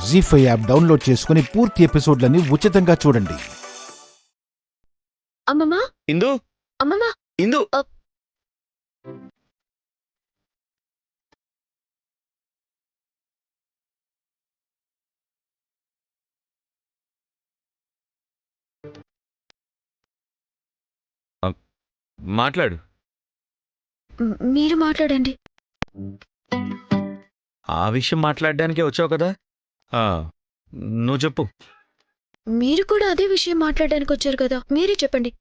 జీ5 app download చేసుకుని పూర్తి ఎపిసోడ్లని ఉచితంగా చూడండి. అమ్మమ్మా ఇందు అమ్మమ్మా ఇందు మాట్లాడు. మీరు మాట్లాడండి. ఆ విషయం మాట్లాడడానికే వచ్చావు కదా, నువ్వు చెప్పు. మీరు కూడా అదే విషయం మాట్లాడడానికి వచ్చారు కదా, మీరే చెప్పండి.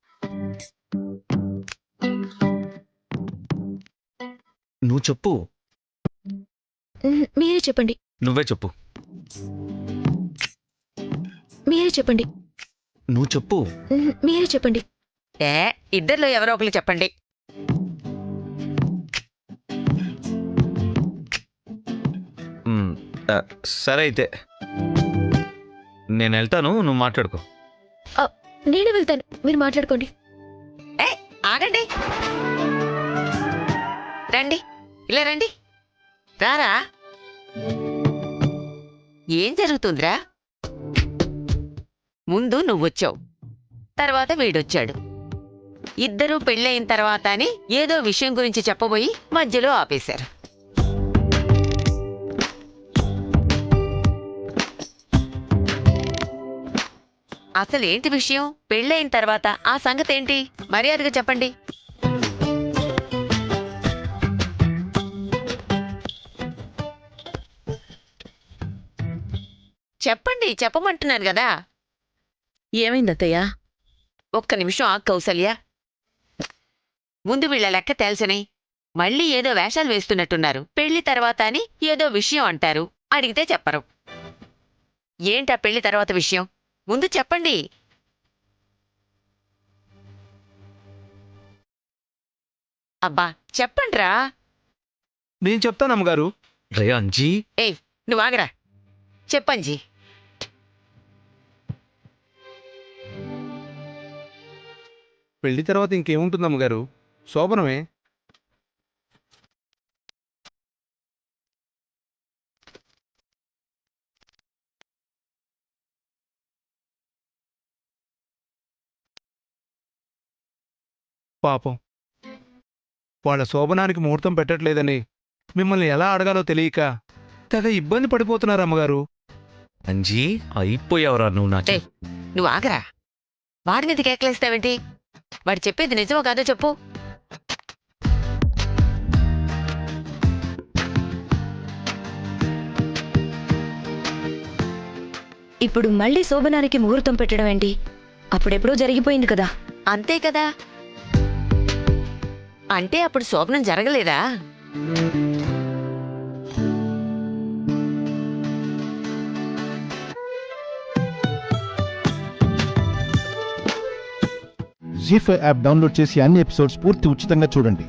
నువ్వు చెప్పు. మీరే చెప్పండి. నువ్వే చెప్పు. మీరే చెప్పండి. నువ్వు చెప్పు. మీరే చెప్పండి. ఇద్దరిలో ఎవరో ఒకరు చెప్పండి. సరే అయితే నేను వెళ్తాను, నువ్వు మాట్లాడుకో. నేను వెళ్తాను, మీరు మాట్లాడుకోండి. ఆగండి, రండి, ఇలా రండి. రారా, ఏం జరుగుతుందిరా? ముందు నువ్వొచ్చావు, తర్వాత వీడొచ్చాడు. ఇద్దరూ పెళ్ళయిన తర్వాత అని ఏదో విషయం గురించి చెప్పబోయి మధ్యలో ఆపేశారు. అసలేంటి విషయం? పెళ్ళయిన తర్వాత ఆ సంగతేంటి? మర్యాదగా చెప్పండి. చెప్పండి, చెప్పమంటున్నాను కదా. ఏమైందత్తయ్యా? ఒక్క నిమిషం ఆగు కౌసల్య. ముందు వీళ్ళ లెక్క తెలుసని మళ్ళీ ఏదో వేషాలు వేస్తున్నట్టున్నారు. పెళ్లి తర్వాత అని ఏదో విషయం అంటారు, అడిగితే చెప్పరు. ఏంటా పెళ్లి తర్వాత విషయం? ముందు చెప్పండి. అబ్బా చెప్పండ్రా. నేను చెప్తాను అమ్మగారు. రే అంజీ, ఏయ్ నువ్వు ఆగరా. చెప్పంజీ. పెళ్లి తర్వాత ఇంకేముంటుంది అమ్మగారు, శోభనమే. పాపం, వాళ్ళ శోభనానికి ముహూర్తం పెట్టట్లేదని మిమ్మల్ని ఎలా అడగాలో తెలియక తెగ ఇబ్బంది పడిపోతున్నారు అమ్మగారు. అంజీ అయిపోయావురా నువ్వు. నాకు నువ్వు ఆగరా. వాడి మీద కేకలేస్తావేంటి? వాడు చెప్పేది నిజమో కాదో చెప్పు. ఇప్పుడు మళ్ళీ శోభనానికి ముహూర్తం పెట్టడం ఏంటి? అప్పుడెప్పుడో జరిగిపోయింది కదా. అంతే కదా. అంటే అప్పుడు శోభనం జరగలేదా? జీ5 యాప్ డౌన్లోడ్ చేసి అన్ని ఎపిసోడ్స్ పూర్తి ఉచితంగా చూడండి.